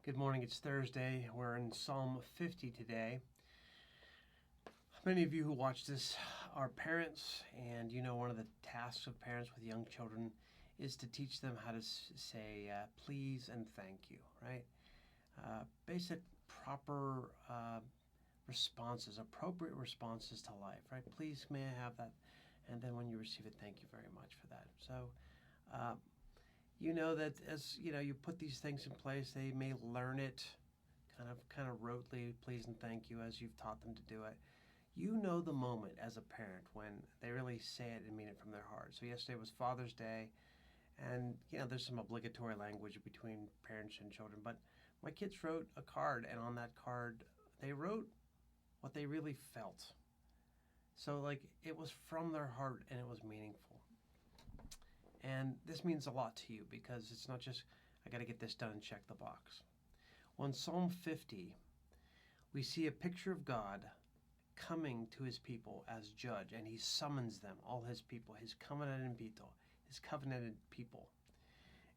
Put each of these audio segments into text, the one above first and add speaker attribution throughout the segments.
Speaker 1: Good morning. It's Thursday. We're in Psalm 50 today. Many of you who watch this are parents, and you know one of the tasks of parents with young children is to teach them how to say please and thank you, right? Basic, proper responses, appropriate responses to life, right? Please, may I have that? And then when you receive it, thank you very much for that. So, you know that as you put these things in place, they may learn it kind of rotely, please and thank you, as you've taught them to do it. You know the moment as a parent when they really say it and mean it from their heart. So yesterday was Father's Day, and there's some obligatory language between parents and children, but my kids wrote a card, and on that card they wrote what they really felt. So like it was from their heart and it was meaningful. And this means a lot to you because it's not just, I got to get this done and check the box. Well, in Psalm 50, we see a picture of God coming to his people as judge, and he summons them, all his people, his covenanted people.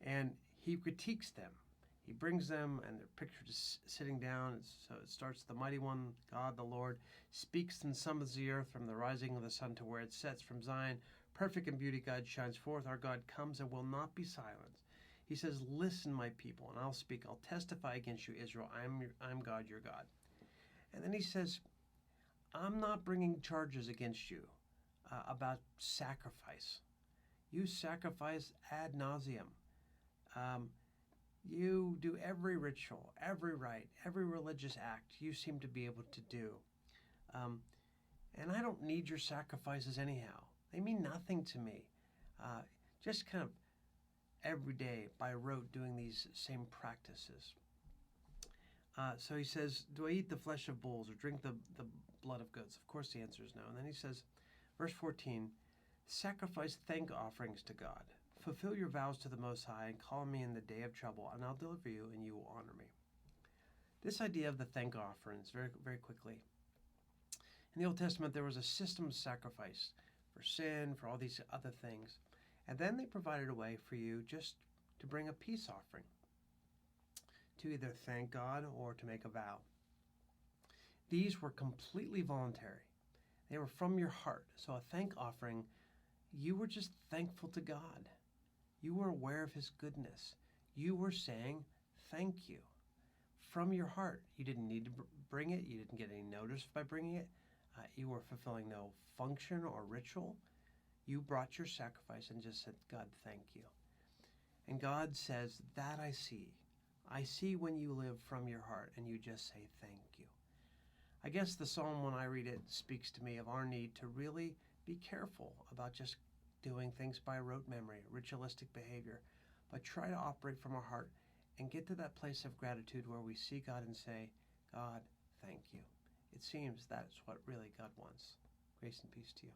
Speaker 1: And he critiques them. He brings them, and they're pictured as sitting down. So it starts, the mighty one, God the Lord, speaks and summons the earth from the rising of the sun to where it sets. From Zion, perfect in beauty, God shines forth. Our God comes and will not be silenced. He says, listen, my people, and I'll speak. I'll testify against you, Israel. I'm God, your God. And then he says, I'm not bringing charges against you about sacrifice. You sacrifice ad nauseum. You do every ritual, every rite, every religious act you seem to be able to do. And I don't need your sacrifices anyhow. They mean nothing to me. Just kind of every day by rote doing these same practices. So he says, do I eat the flesh of bulls or drink the blood of goats? Of course the answer is no. And then he says, verse 14, sacrifice thank offerings to God. Fulfill your vows to the Most High and call me in the day of trouble, and I'll deliver you, and you will honor me. This idea of the thank offerings, very, very quickly. In the Old Testament, there was a system of sacrifice for sin, for all these other things. And then they provided a way for you just to bring a peace offering, to either thank God or to make a vow. These were completely voluntary. They were from your heart. So a thank offering, you were just thankful to God. You were aware of his goodness. You were saying thank you from your heart. You didn't need to bring it. You didn't get any notice by bringing it. You were fulfilling no function or ritual. You brought your sacrifice and just said, God, thank you. And God says, that I see. I see when you live from your heart and you just say thank you. I guess the psalm, when I read it, speaks to me of our need to really be careful about just doing things by rote memory, ritualistic behavior, but try to operate from our heart and get to that place of gratitude where we see God and say, God, thank you. It seems that's what really God wants. Grace and peace to you.